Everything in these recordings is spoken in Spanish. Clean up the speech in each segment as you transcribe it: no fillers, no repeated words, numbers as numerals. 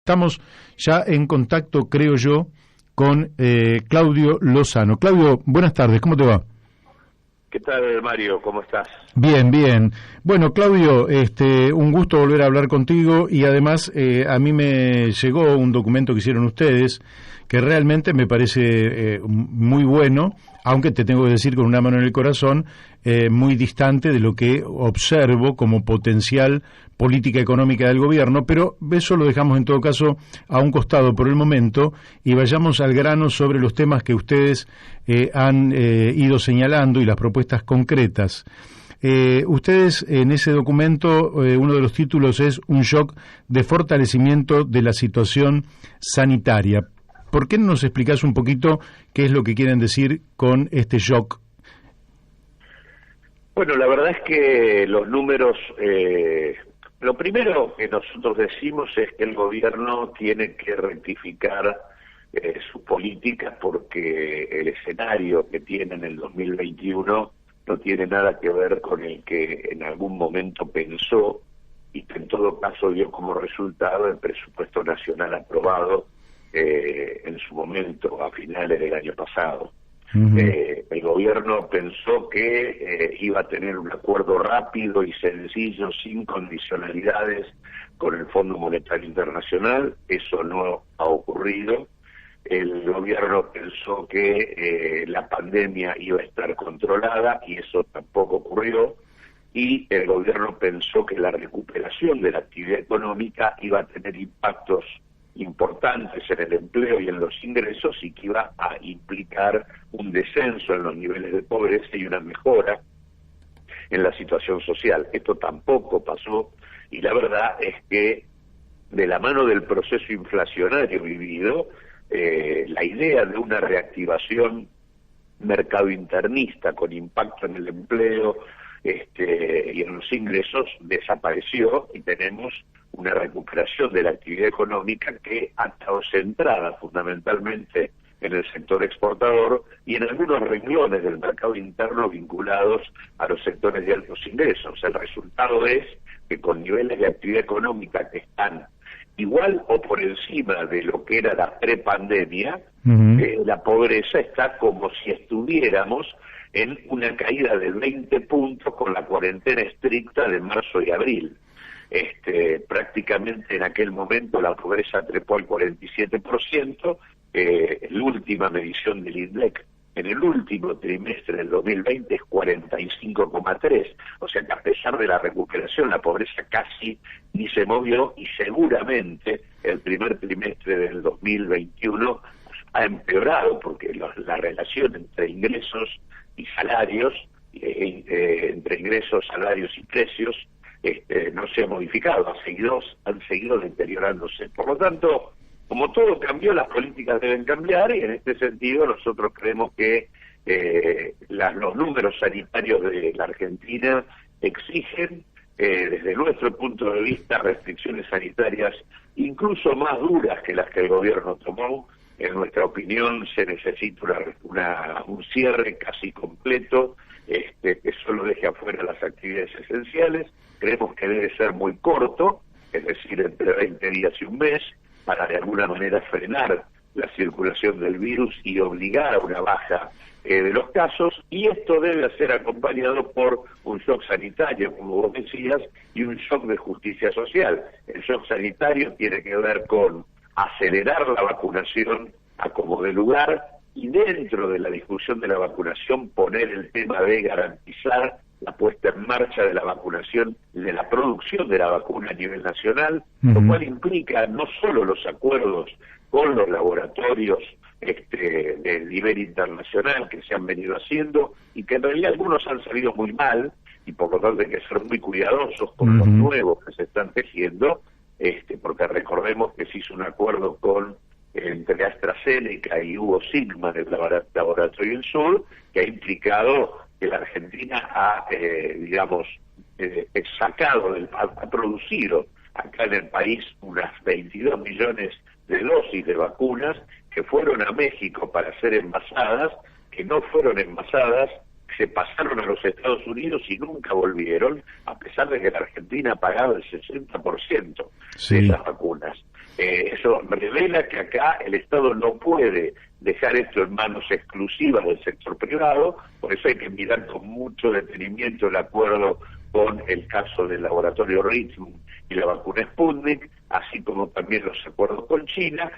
Estamos ya en contacto, creo yo, con Claudio Lozano. Claudio, buenas tardes, ¿cómo te va? ¿Qué tal, Mario? ¿Cómo estás? Bien, bien. Bueno, Claudio, un gusto volver a hablar contigo y además a mí me llegó un documento que hicieron ustedes que realmente me parece muy bueno, aunque te tengo que decir con una mano en el corazón, muy distante de lo que observo como potencial política económica del gobierno, pero eso lo dejamos en todo caso a un costado por el momento y vayamos al grano sobre los temas que ustedes han ido señalando y las propuestas concretas. Ustedes en ese documento, uno de los títulos es un shock de fortalecimiento de la situación sanitaria. ¿Por qué no nos explicás un poquito qué es lo que quieren decir con este shock? Bueno, la verdad es que los números, lo primero que nosotros decimos es que el gobierno tiene que rectificar sus políticas porque el escenario que tiene en el 2021 no tiene nada que ver con el que en algún momento pensó y que en todo caso dio como resultado el presupuesto nacional aprobado en su momento a finales del año pasado. Uh-huh. El gobierno pensó que iba a tener un acuerdo rápido y sencillo, sin condicionalidades, con el Fondo Monetario Internacional. Eso no ha ocurrido. El gobierno pensó que la pandemia iba a estar controlada y eso tampoco ocurrió. Y el gobierno pensó que la recuperación de la actividad económica iba a tener impactos importantes en el empleo y en los ingresos y que iba a implicar un descenso en los niveles de pobreza y una mejora en la situación social. Esto tampoco pasó y la verdad es que de la mano del proceso inflacionario vivido, la idea de una reactivación mercado internista con impacto en el empleo y en los ingresos desapareció y tenemos una recuperación de la actividad económica que ha estado centrada fundamentalmente en el sector exportador y en algunos renglones del mercado interno vinculados a los sectores de altos ingresos. El resultado es que con niveles de actividad económica que están igual o por encima de lo que era la prepandemia, uh-huh. La pobreza está como si estuviéramos en una caída de 20 puntos con la cuarentena estricta de marzo y abril. Prácticamente en aquel momento la pobreza trepó al 47%, la última medición del INDEC en el último trimestre del 2020 es 45,3%, o sea que a pesar de la recuperación la pobreza casi ni se movió y seguramente el primer trimestre del 2021 ha empeorado porque la relación entre ingresos y salarios, entre ingresos, salarios y precios, no se ha modificado, han seguido deteriorándose. Por lo tanto, como todo cambió, las políticas deben cambiar y en este sentido nosotros creemos que los números sanitarios de la Argentina exigen, desde nuestro punto de vista, restricciones sanitarias incluso más duras que las que el gobierno tomó. En nuestra opinión se necesita un cierre casi completo, que solo deje afuera las actividades esenciales. Creemos que debe ser muy corto, es decir, entre 20 días y un mes, para de alguna manera frenar la circulación del virus y obligar a una baja de los casos, y esto debe ser acompañado por un shock sanitario, como vos decías, y un shock de justicia social. El shock sanitario tiene que ver con acelerar la vacunación a como de lugar, y dentro de la discusión de la vacunación poner el tema de garantizar la puesta en marcha de la vacunación, de la producción de la vacuna a nivel nacional, uh-huh. Lo cual implica no solo los acuerdos con los laboratorios de nivel internacional que se han venido haciendo y que en realidad algunos han salido muy mal y por lo tanto hay que ser muy cuidadosos con uh-huh. Los nuevos que se están tejiendo, porque recordemos que se hizo un acuerdo entre AstraZeneca y Hugo Sigma del Laboratorio del Sur, que ha implicado que la Argentina ha producido acá en el país unas 22 millones de dosis de vacunas que fueron a México para ser envasadas, que no fueron envasadas, se pasaron a los Estados Unidos y nunca volvieron, a pesar de que la Argentina ha pagado el 60% sí. de esas vacunas. Eso revela que acá el Estado no puede dejar esto en manos exclusivas del sector privado, por eso hay que mirar con mucho detenimiento el acuerdo con el caso del laboratorio Rhythm y la vacuna Sputnik, así como también los acuerdos con China.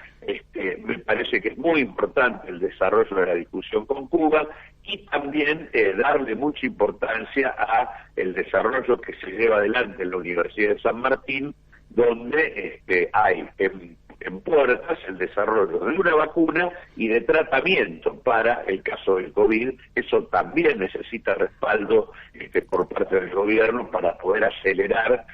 Me parece que es muy importante el desarrollo de la discusión con Cuba y también darle mucha importancia a el desarrollo que se lleva adelante en la Universidad de San Martín, donde hay en puertas el desarrollo de una vacuna y de tratamiento para el caso del COVID. Eso también necesita respaldo por parte del gobierno para poder acelerar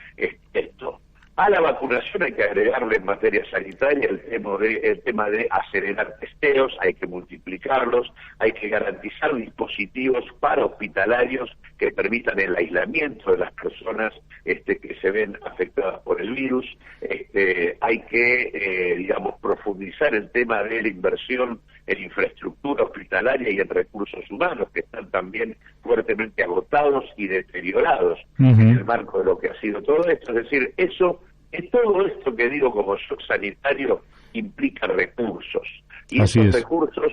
esto. A la vacunación hay que agregarle en materia sanitaria el tema de acelerar testeos, hay que multiplicarlos, hay que garantizar dispositivos para hospitalarios que permitan el aislamiento de las personas que se ven afectadas por el virus. Hay que, profundizar el tema de la inversión en infraestructura hospitalaria y en recursos humanos, que están también fuertemente agotados y deteriorados en el marco de lo que ha sido todo esto. Es decir, todo esto que digo como shock sanitario implica recursos. Y esos recursos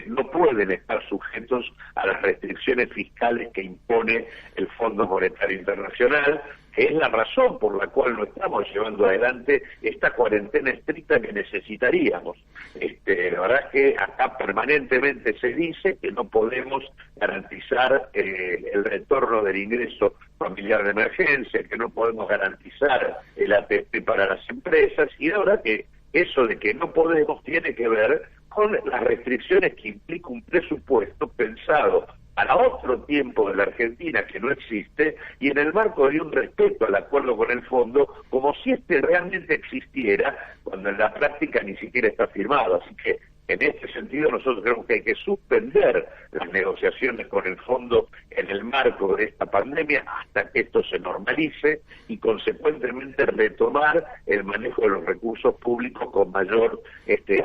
no pueden estar sujetos a las restricciones fiscales que impone el Fondo Monetario Internacional, que es la razón por la cual no estamos llevando adelante esta cuarentena estricta que necesitaríamos. La verdad es que acá permanentemente se dice que no podemos garantizar el retorno del ingreso familiar de emergencia, que no podemos garantizar el ATP para las empresas, y la verdad que eso de que no podemos tiene que ver con las restricciones que implica un presupuesto pensado para otro tiempo de la Argentina que no existe, y en el marco de un respeto al acuerdo con el fondo, como si realmente existiera, cuando en la práctica ni siquiera está firmado. Así que en este sentido nosotros creemos que hay que suspender las negociaciones con el fondo en el marco de esta pandemia hasta que esto se normalice y consecuentemente retomar el manejo de los recursos públicos con mayor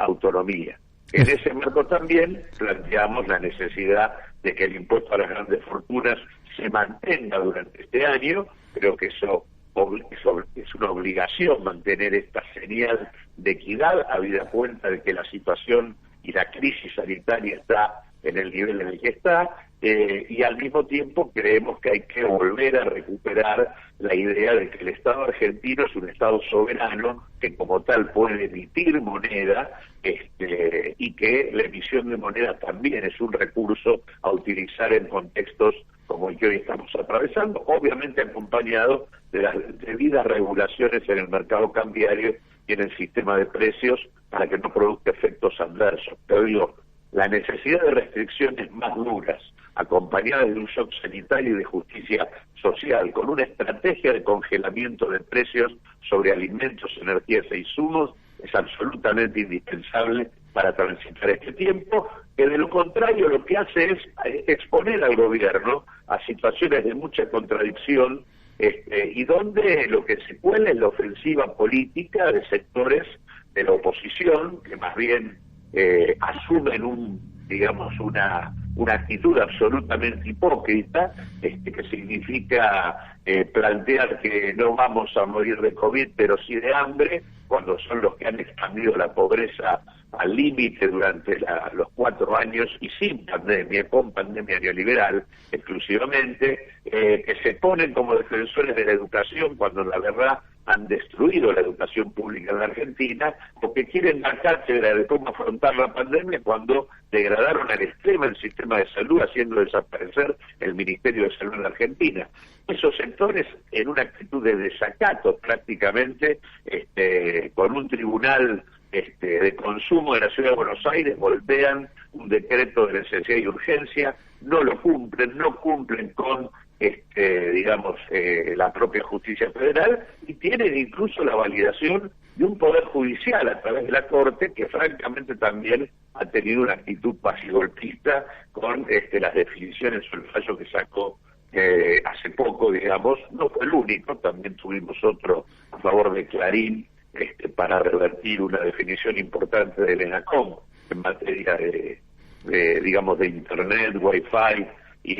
autonomía. En ese marco también planteamos la necesidad de que el impuesto a las grandes fortunas se mantenga durante este año. Creo que eso es una obligación mantener esta señal de equidad, habida cuenta de que la situación y la crisis sanitaria está en el nivel en el que está, y al mismo tiempo creemos que hay que volver a recuperar la idea de que el Estado argentino es un Estado soberano que como tal puede emitir moneda, y que la emisión de moneda también es un recurso a utilizar en contextos como el que hoy estamos atravesando, obviamente acompañado de las debidas regulaciones en el mercado cambiario y en el sistema de precios para que no produzca efectos adversos. Pero digo, la necesidad de restricciones más duras, acompañadas de un shock sanitario y de justicia social, con una estrategia de congelamiento de precios sobre alimentos, energías e insumos, es absolutamente indispensable para transitar este tiempo, que de lo contrario lo que hace es exponer al gobierno a situaciones de mucha contradicción, y donde lo que se cuela es la ofensiva política de sectores de la oposición que más bien asumen una actitud absolutamente hipócrita, que significa plantear que no vamos a morir de COVID, pero sí de hambre, cuando son los que han expandido la pobreza al límite durante los 4 años y sin pandemia, con pandemia neoliberal exclusivamente, que se ponen como defensores de la educación cuando la verdad han destruido la educación pública en la Argentina, porque quieren dar cátedra de cómo afrontar la pandemia cuando degradaron al extremo el sistema de salud, haciendo desaparecer el Ministerio de Salud en la Argentina. Esos sectores, en una actitud de desacato prácticamente, con un tribunal de consumo de la Ciudad de Buenos Aires, voltean un decreto de necesidad y urgencia, no lo cumplen, no cumplen con la propia justicia federal, y tienen incluso la validación de un poder judicial a través de la Corte, que francamente también ha tenido una actitud pasigolpista con las definiciones o el fallo que sacó hace poco, no fue el único, también tuvimos otro a favor de Clarín, para revertir una definición importante del ENACOM en materia de internet, wifi y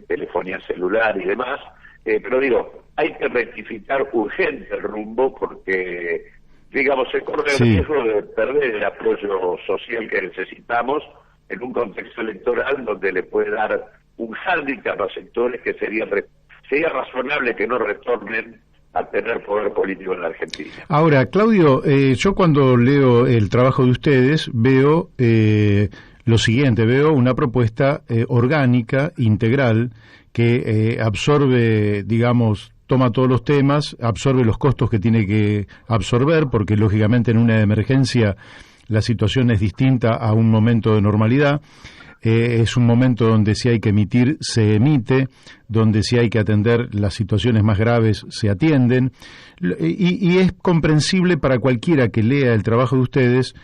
telefonía celular y demás, pero hay que rectificar urgente el rumbo, porque digamos, se corre el riesgo de perder el apoyo social que necesitamos en un contexto electoral donde le puede dar un hándicap a sectores que sería razonable que no retornen a tener poder político en la Argentina. Ahora, Claudio, yo cuando leo el trabajo de ustedes veo lo siguiente, veo una propuesta orgánica, integral, que absorbe, digamos, toma todos los temas, absorbe los costos que tiene que absorber, porque lógicamente en una emergencia la situación es distinta a un momento de normalidad. Es un momento donde si hay que emitir, se emite, donde si hay que atender las situaciones más graves, se atienden, y es comprensible para cualquiera que lea el trabajo de ustedes,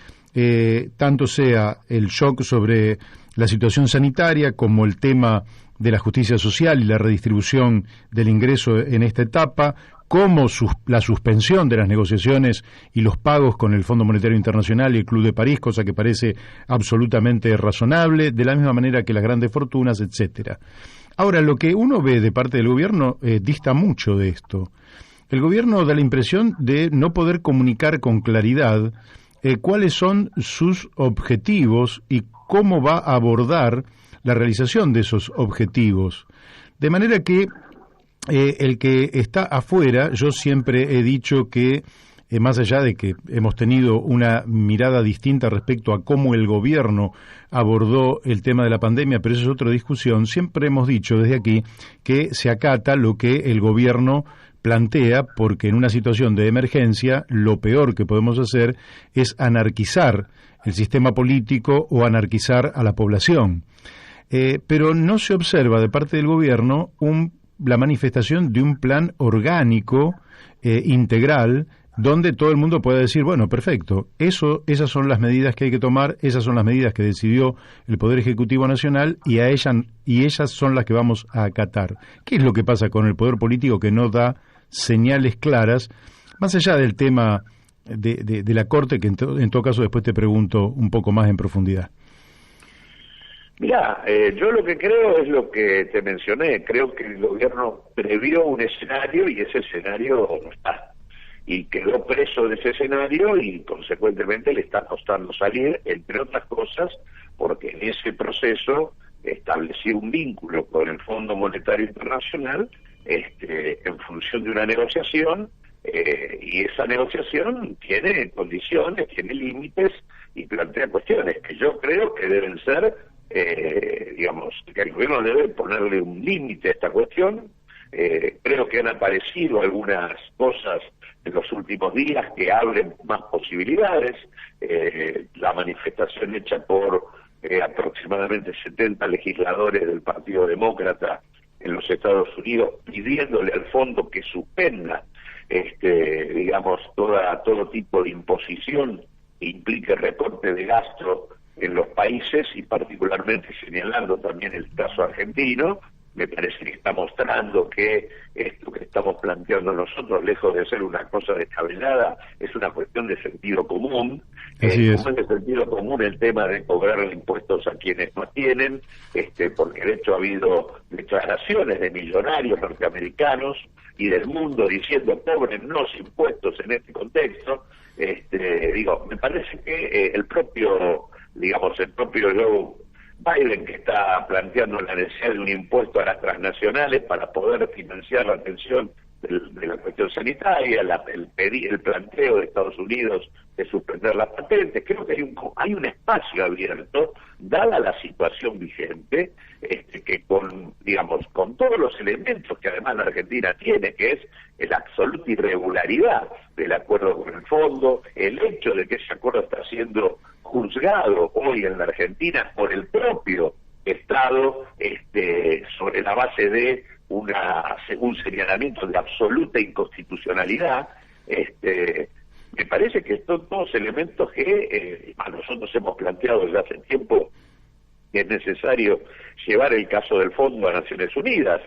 tanto sea el shock sobre la situación sanitaria como el tema de la justicia social y la redistribución del ingreso en esta etapa, como la suspensión de las negociaciones y los pagos con el Fondo Monetario Internacional y el Club de París, cosa que parece absolutamente razonable, de la misma manera que las grandes fortunas, etcétera. Ahora, lo que uno ve de parte del gobierno dista mucho de esto. El gobierno da la impresión de no poder comunicar con claridad cuáles son sus objetivos y cómo va a abordar la realización de esos objetivos. De manera que el que está afuera, yo siempre he dicho que, más allá de que hemos tenido una mirada distinta respecto a cómo el gobierno abordó el tema de la pandemia, pero eso es otra discusión, siempre hemos dicho desde aquí que se acata lo que el gobierno plantea, porque en una situación de emergencia lo peor que podemos hacer es anarquizar el sistema político o anarquizar a la población. Pero no se observa de parte del gobierno la manifestación de un plan orgánico, integral, donde todo el mundo pueda decir, bueno, perfecto, esas son las medidas que hay que tomar, esas son las medidas que decidió el Poder Ejecutivo Nacional y ellas son las que vamos a acatar. ¿Qué es lo que pasa con el Poder Político que no da señales claras, más allá del tema de la Corte, que en todo caso después te pregunto un poco más en profundidad? Mirá, yo lo que creo es lo que te mencioné. Creo que el gobierno previó un escenario y ese escenario no está. Y quedó preso de ese escenario y consecuentemente le está costando salir, entre otras cosas, porque en ese proceso estableció un vínculo con el Fondo Monetario Internacional en función de una negociación, y esa negociación tiene condiciones, tiene límites y plantea cuestiones que yo creo que deben ser digamos, que el gobierno debe ponerle un límite a esta cuestión. Creo que han aparecido algunas cosas en los últimos días que abren más posibilidades. La manifestación hecha por aproximadamente 70 legisladores del Partido Demócrata en los Estados Unidos pidiéndole al fondo que suspenda digamos, todo tipo de imposición que implique recorte de gasto en los países, y particularmente señalando también el caso argentino. Me parece que está mostrando que esto que estamos planteando nosotros, lejos de ser una cosa descabellada, es una cuestión de sentido común. Como es de sentido común el tema de cobrar impuestos a quienes no tienen, porque de hecho ha habido declaraciones de millonarios norteamericanos y del mundo diciendo cóbrennos impuestos en este contexto. Me parece que el propio Joe Biden, que está planteando la necesidad de un impuesto a las transnacionales para poder financiar la atención de la cuestión sanitaria, el planteo de Estados Unidos de suspender las patentes. Creo que hay un espacio abierto, dada la situación vigente, que con todos los elementos que además la Argentina tiene, que es la absoluta irregularidad del acuerdo con el fondo, el hecho de que ese acuerdo está siendo juzgado hoy en la Argentina por el propio Estado, sobre la base de un señalamiento de absoluta inconstitucionalidad. Me parece que son todos elementos que nosotros hemos planteado desde hace tiempo que es necesario llevar el caso del fondo a Naciones Unidas,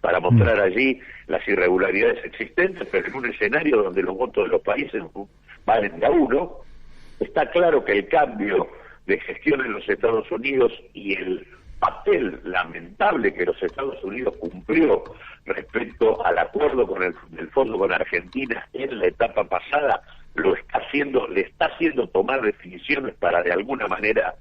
para mostrar allí las irregularidades existentes, pero en un escenario donde los votos de los países valen de a uno. Está claro que el cambio de gestión en los Estados Unidos y el papel lamentable que los Estados Unidos cumplió respecto al acuerdo con el fondo con Argentina en la etapa pasada, le está haciendo tomar definiciones para de alguna manera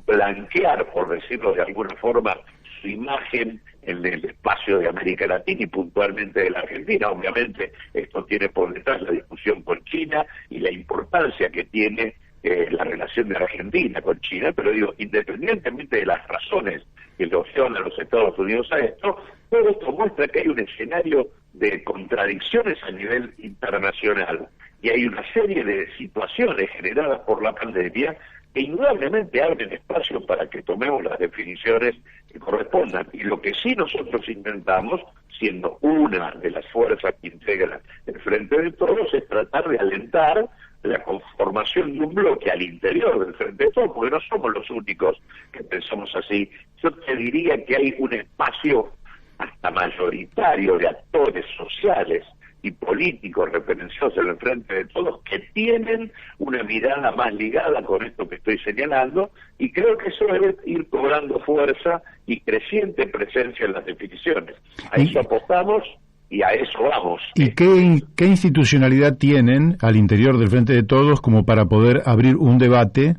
blanquear, por decirlo de alguna forma, su imagen en el espacio de América Latina y puntualmente de la Argentina. Obviamente esto tiene por detrás la discusión con China y la importancia que tiene la relación de Argentina con China, pero digo, independientemente de las razones que lo llevan a los Estados Unidos a esto, todo esto muestra que hay un escenario de contradicciones a nivel internacional y hay una serie de situaciones generadas por la pandemia que indudablemente abren espacio para que tomemos las definiciones que correspondan. Y lo que sí nosotros intentamos, siendo una de las fuerzas que integran el Frente de Todos, es tratar de alentar la conformación de un bloque al interior del Frente de Todos, porque no somos los únicos que pensamos así. Yo te diría que hay un espacio hasta mayoritario de actores sociales y políticos referenciados en el Frente de Todos que tienen una mirada más ligada con esto que estoy señalando, y creo que eso debe ir cobrando fuerza y creciente presencia en las definiciones. A eso apostamos y a eso vamos. ¿Y qué institucionalidad tienen al interior del Frente de Todos como para poder abrir un debate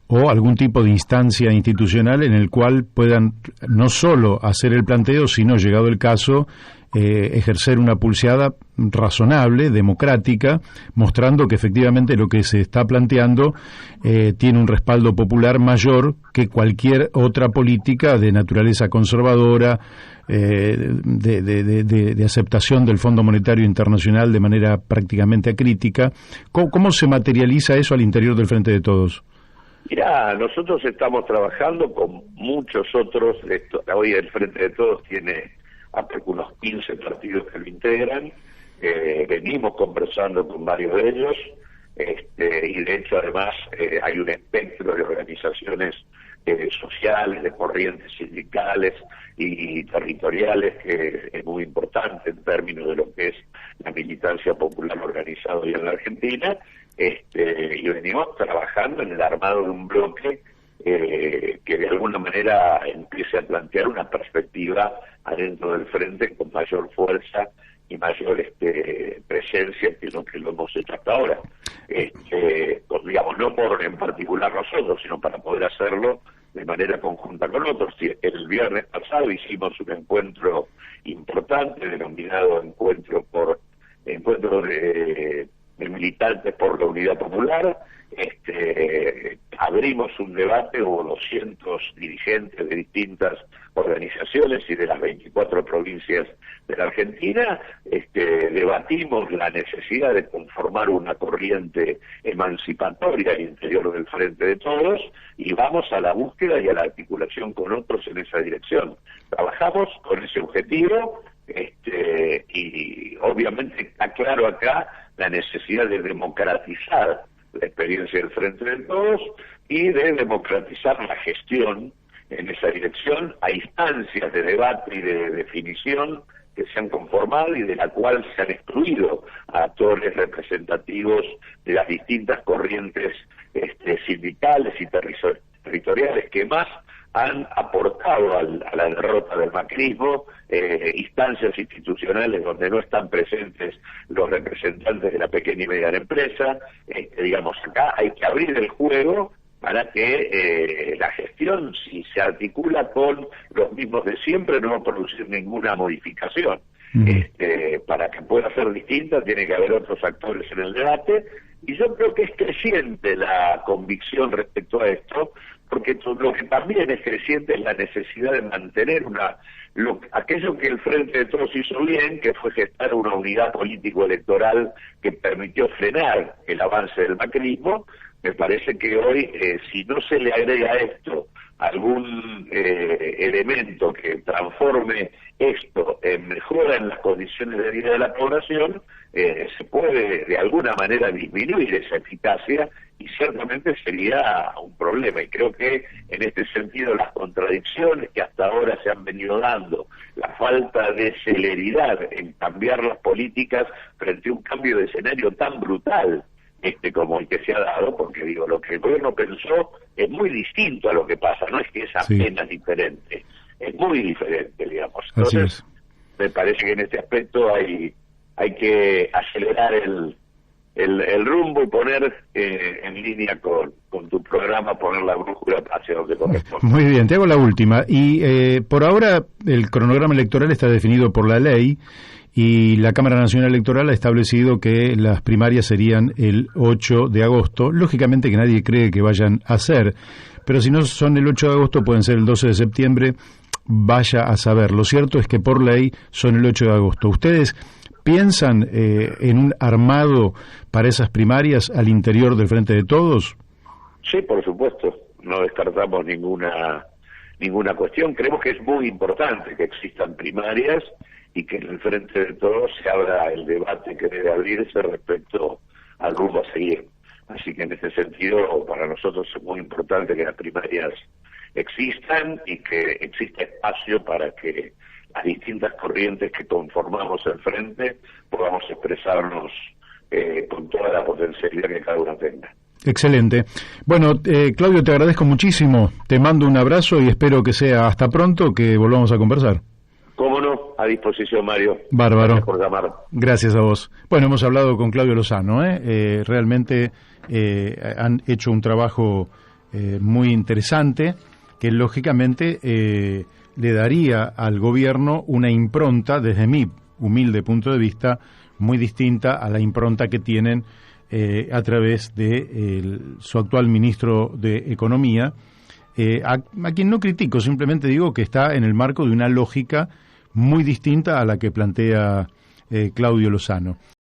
o algún tipo de instancia institucional en el cual puedan no solo hacer el planteo, sino, llegado el caso, ejercer una pulseada razonable, democrática, mostrando que efectivamente lo que se está planteando tiene un respaldo popular mayor que cualquier otra política de naturaleza conservadora, de aceptación del Fondo Monetario Internacional de manera prácticamente acrítica? ¿Cómo se materializa eso al interior del Frente de Todos? Mirá, nosotros estamos trabajando con muchos otros. Hoy el Frente de Todos tiene unos 15 partidos que lo integran. Venimos conversando con varios de ellos, y de hecho además hay un espectro de organizaciones sociales, de corrientes sindicales y territoriales que es muy importante en términos de lo que es la militancia popular organizada hoy en la Argentina, y venimos trabajando en el armado de un bloque que de alguna manera empiece a plantear una perspectiva adentro del frente con mayor fuerza y mayor presencia que lo hemos hecho hasta ahora. Digamos, no por en particular nosotros, sino para poder hacerlo de manera conjunta con otros. El viernes pasado hicimos un encuentro importante denominado Encuentro de militantes por la unidad popular. Abrimos un debate, hubo 200 dirigentes de distintas organizaciones y de las 24 provincias de la Argentina. Debatimos la necesidad de conformar una corriente emancipatoria al interior del Frente de Todos y vamos a la búsqueda y a la articulación con otros en esa dirección. Trabajamos con ese objetivo, y obviamente está claro acá la necesidad de democratizar la experiencia del Frente de Todos y de democratizar la gestión en esa dirección a instancias de debate y de definición que se han conformado y de la cual se han excluido a actores representativos de las distintas corrientes sindicales y territoriales que más han aportado a la derrota del macrismo, instancias institucionales donde no están presentes los representantes de la pequeña y mediana empresa. Digamos, acá hay que abrir el juego para que la gestión, si se articula con los mismos de siempre, no va a producir ninguna modificación. Para que pueda ser distinta, tiene que haber otros actores en el debate, y yo creo que es creciente la convicción respecto a esto, porque lo que también es creciente es la necesidad de mantener aquello que el Frente de Todos hizo bien, que fue gestar una unidad político-electoral que permitió frenar el avance del macrismo. Me parece que hoy, si no se le agrega a esto algún elemento que transforme esto en mejora en las condiciones de vida de la población, se puede de alguna manera disminuir esa eficacia y ciertamente sería un problema. Y creo que en este sentido las contradicciones que hasta ahora se han venido dando, la falta de celeridad en cambiar las políticas frente a un cambio de escenario tan brutal como el que se ha dado, porque digo, lo que el gobierno pensó es muy distinto a lo que pasa, no es que es apenas diferente, es muy diferente, digamos. Entonces, me parece que en este aspecto hay que acelerar el rumbo y poner en línea con tu programa, poner la brújula hacia donde corresponde. Muy bien, te hago la última. Y por ahora el cronograma electoral está definido por la ley y la Cámara Nacional Electoral ha establecido que las primarias serían el 8 de agosto. Lógicamente que nadie cree que vayan a ser, pero si no son el 8 de agosto pueden ser el 12 de septiembre, vaya a saber. Lo cierto es que por ley son el 8 de agosto. ¿Ustedes piensan en un armado para esas primarias al interior del Frente de Todos? Sí, por supuesto. No descartamos ninguna cuestión. Creemos que es muy importante que existan primarias y que en el Frente de Todos se abra el debate que debe abrirse respecto al rumbo a seguir. Así que en ese sentido, para nosotros es muy importante que las primarias existan y que exista espacio para que las distintas corrientes que conformamos el Frente podamos expresarnos con toda la potencialidad que cada una tenga. Excelente. Bueno, Claudio, te agradezco muchísimo. Te mando un abrazo y espero que sea hasta pronto que volvamos a conversar. Cómo no, a disposición, Mario. Bárbaro. Gracias por llamar. Gracias a vos. Bueno, hemos hablado con Claudio Lozano. Realmente han hecho un trabajo muy interesante que lógicamente le daría al gobierno una impronta, desde mi humilde punto de vista, muy distinta a la impronta que tienen a través de su actual ministro de Economía, a quien no critico, simplemente digo que está en el marco de una lógica muy distinta a la que plantea Claudio Lozano.